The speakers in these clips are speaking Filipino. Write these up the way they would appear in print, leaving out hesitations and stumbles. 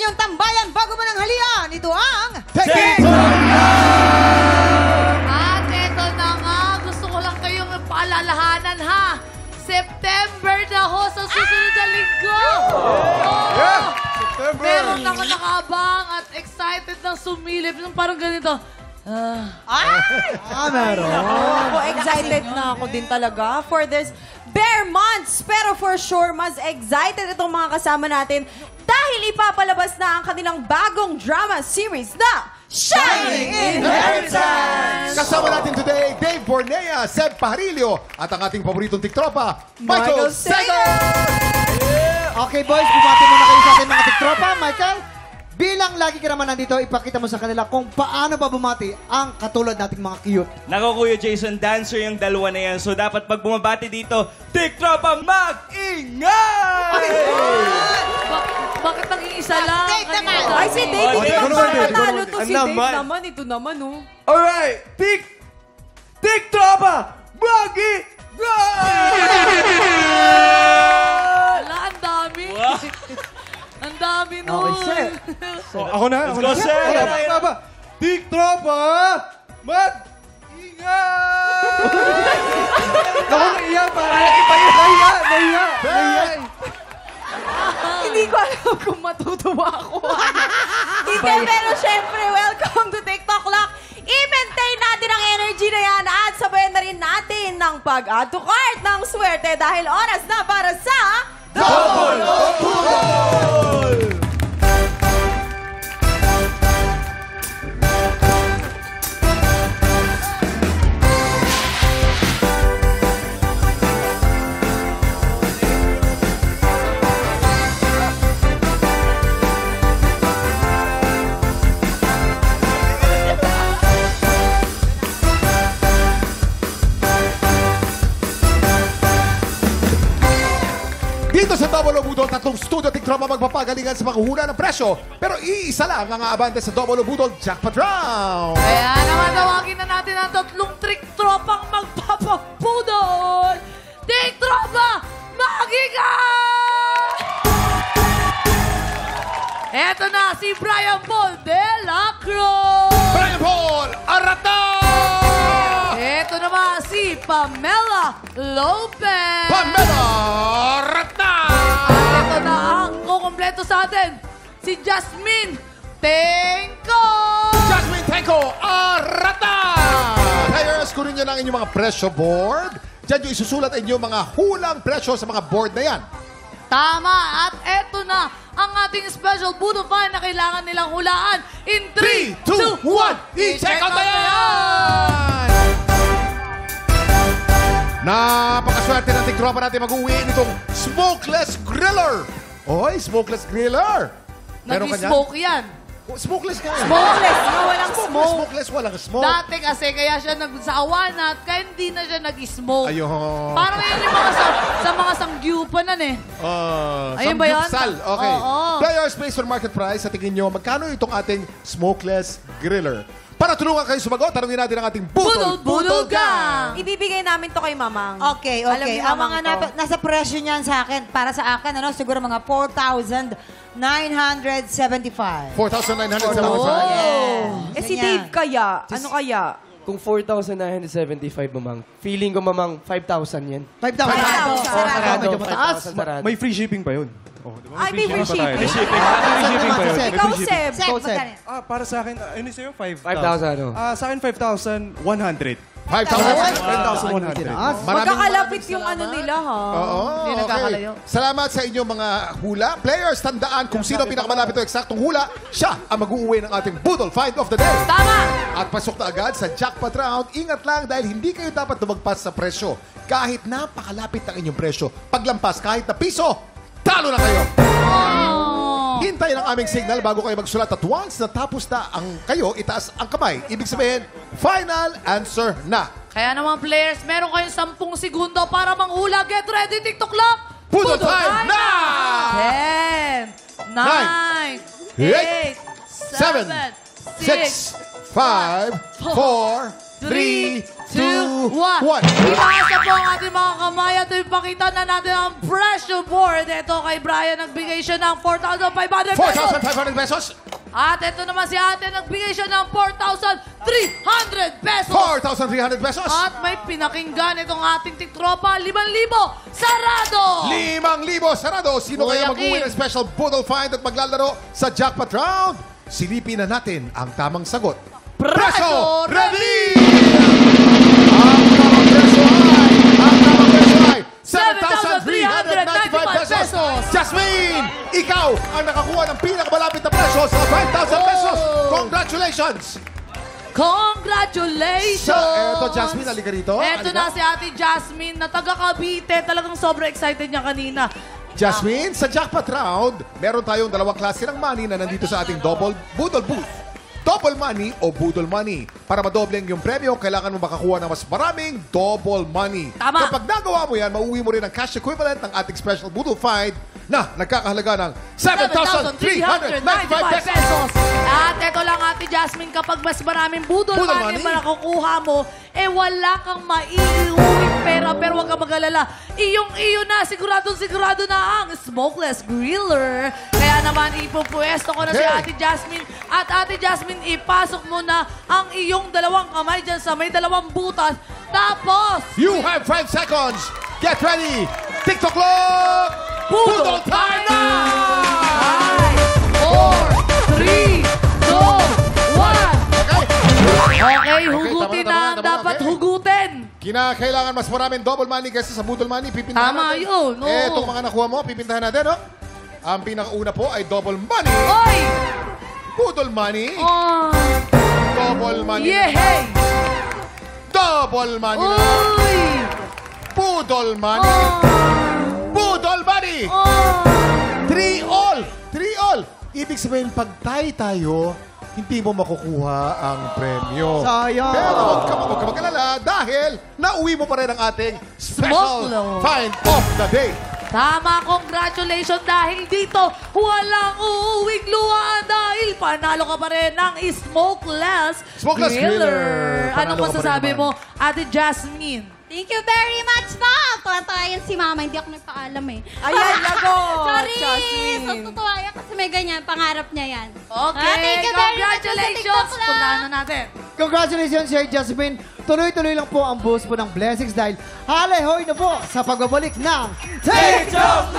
inyong tambayan bago mo ng halian. Ito ang... At eto na nga, gusto ko lang kayong paalalahanan ha. September na ho sa susunod na linggo. September. Meron ako nakabang at excited na sumilip. Yung parang ganito. meron. Ako, excited na ako din talaga for this bare months. Pero for sure, mas excited itong mga kasama natin dahil ipapalabas na ang kanilang bagong drama series na Shining Inheritance! Kasama natin today, Dave Bornea, Seb Pajarillo, at ang ating paboritong tiktropa, Michael Sager! Okay boys, bumati muna kayo sa ating mga tiktropa. Michael, bilang lagi ka naman nandito, ipakita mo sa kanila kung paano ba bumati ang katulad nating mga cute. Nako, Kuya Jason, dancer yung dalawa na yan. So, dapat pag bumabati dito, tiktropa, mag-ingay! Bakit nag-iisa lang? Ay, si Dave, hindi ikaw naman, Dave. magpapatalo to. Si Dave naman. naman, ito naman, oh. Alright, tiktropa, mag-ingay! Ala, ang dami. Ang dami nun. Okay, sir. Ako na. Let's go, Seb! Tiktropa, mag-ingay! Ako naiya, parang nahiya. Hindi ko alam kung matutuwa ako. Hindi, pero syempre, welcome to TikTok Lock. I-maintain natin ang energy na yan at sabayan na rin natin ng pag-add to cart ng swerte dahil oras na para sa... Double o Pudol! Dito sa Double o Budol, tatlong studio tiktropa magpapagalingan sa paghuhula ng presyo. Pero iisa lang ang aabante sa Double o Budol Jackpot Round. Kaya naman tawagin na natin ang tatlong trick tropang magpapapudol. Trick tropa, mag-ingay! Eto na si Brian Paul de la Cruz. Brian Paul, Arata! Eto naman si Pamela Lopez. Pamela Arata! At ito na ang kukumpleto sa atin, si Jasmine Tenko. Jasmine Tenko, Arata! Players, kunin nyo lang inyong mga presyo board. Diyan nyo isusulat inyong mga hulang presyo sa mga board na yan. Tama. At eto na ang ating special Budol Fan na kailangan nilang hulaan in 3, 2, 1. I-check out na yan! Napakaswerte ng tiktropa natin mag-uwi nitong Smokeless Griller. Oy, Smokeless Griller. Meron ka niyan? Nag-smoke yan. Oh, smokeless ka yan. Smokeless, nga walang smoke. Smokeless, walang smoke. Dati kasi kaya siya sa awanat, kaya hindi na siya nag-smoke. Ayun. Parang yun yung mga sa mga sangyupanan eh. Ayun ba yun? Samgyupsal. Okay. Oo. Players based on market price, sa tingin nyo, magkano itong ating Smokeless Griller? Para tulungan kayo sumagot, tanongin natin ang ating Budol Gang! Ibibigay namin to kay Mamang. Okay, Alam okay. ni Ang Mamang mga to. nasa presyo niyan sa akin, para sa akin, siguro mga 4,975. 4,975. Eh si Dave kaya, ano kaya? Kung 4,975, Mamang, feeling ko, Mamang, 5,000 yan. 5,000. Sarado. Medyo mataas. Sarado. May free shipping pa yun. Oh, di ba? Ay, may free shipping. Free shipping. Free shipping pa yun. May Ikaw, free shipping. Seb. Seb, Go, Seb. magkano? Para sa akin, ano sa'yo? 5,000, ano? Sa akin, 5,100. 5,100. 5,100. Magkakalapit yung ano nila, ha? Oo, Hindi nagkakalayo. Salamat sa inyong mga hula. Players, tandaan kung sino pinakamalapit o eksaktong hula, siya ang mag-uuwi ng ating Budol Find of the Day. Tama! At pasok na agad sa jackpot round. Ingat lang dahil hindi kayo dapat lumagpas sa presyo. Kahit napakalapit ang inyong presyo, paglampas kahit na piso, talo na kayo. Hintayin ang aming signal bago kayo magsulat at once natapos na ang kayo, itaas ang kamay. Ibig sabihin, final answer na. Kaya naman players, meron kayong 10 segundo para manghula. Get ready, TikTok Lock! Budol time na! 10, 9, 8, 7, 6, 5, 4, 3, 3, 2, 1. 1. Ipasa po ang ating mga kamay at ipakita na natin ang pressure board. Ito kay Brian, nagbigay siya ng 4,500 pesos. 4,500 pesos. At ito naman si ate, nagbigay siya ng 4,300 pesos. 4,300 pesos. At may pinakinggan itong ating tiktropa, 5,000 sarado! 5,000 sarado. Sino kaya Kuya mag-uwi Kim. ng special Boodle Find at maglalaro sa jackpot round? Silipin na natin ang tamang sagot. Preso Reveal! Ang tamang preso ay 7,395 pesos. Jasmine, ikaw ang nakakuha ng pinakamalapit na presyo sa 5,000 pesos. Congratulations! Congratulations! Eto, Jasmine, halika rito. Eto Halika. na si ate Jasmine na taga Cavite. Talagang sobrang excited niya kanina. Jasmine, sa jackpot round, meron tayong dalawang klase ng money na nandito sa ating double Boodle booth. Double money o Boodle money. Para madoble ang iyong premyo, kailangan mo makakuha ng mas maraming double money. Tama. Kapag nagawa mo yan, mauwi mo rin ang cash equivalent ng ating special Boodle Find na nagkakahalaga ng 7,395 pesos. At ito lang ate Jasmine, kapag mas maraming budol Budol money money? na nakukuha mo, eh wala kang maiuwing pera, pero huwag kang mag-alala. Iyong-iyo na, sigurado na ang smokeless griller. Kaya naman, ipupuesto ko na si Okay. ate Jasmine. At ate Jasmine, ipasok mo na ang iyong dalawang kamay dyan sa may dalawang butas. Tapos, You have 5 seconds. Get ready. TikTok clock. Boodle time na! 5, 4, 3, 2, 1. Okay, hugutin tama na na, dapat okay. hugutin. Kinakailangan mas maraming double money kaysa sa Boodle money. Pipintahan Tama natin. yun, oo. Etong mga nakuha mo, pipintahan natin, no? Ang pinakauna po ay double money. Oy! Boodle money. Oh! Double money. Yehey! Double money. Oy! Boodle money. Oh! Boodle money. Oh! 3 all. 3 all. Ibig sabihin, pag tayo, hindi mo makukuha ang premyo. Sayang. Pero huwag ka mag-alala dahil nauwi mo pa rin ang ating special Smoke. find of the day. Tama, congratulations dahil dito walang uuwing luhaan dahil panalo ka pa rin ng smokeless Griller. Anong Panalo ka pa rin masasabi naman. mo, Ate Jasmine? Thank you very much, po! Tuwa-tuwa yan si Mama, hindi ako nagpaalam eh. Ayan, lagot, Sorry! Jasmine. So, tutuwa yan kasi may ganyan, pangarap niya yan. Okay, Thank you very much sa congratulations! TikTok lang. Puntahan na natin. Congratulations, Sir Jasmine. Tuloy-tuloy lang po ang boost po ng blessings dahil halehoy na po sa pagbabalik ng TikTok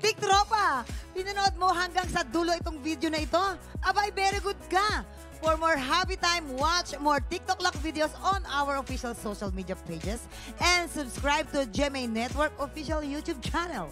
Tiktropa, pinanood mo hanggang sa dulo itong video na ito? Abay, very good ka! For more happy time, watch more TikTok Lock videos on our official social media pages and subscribe to GMA Network official YouTube channel.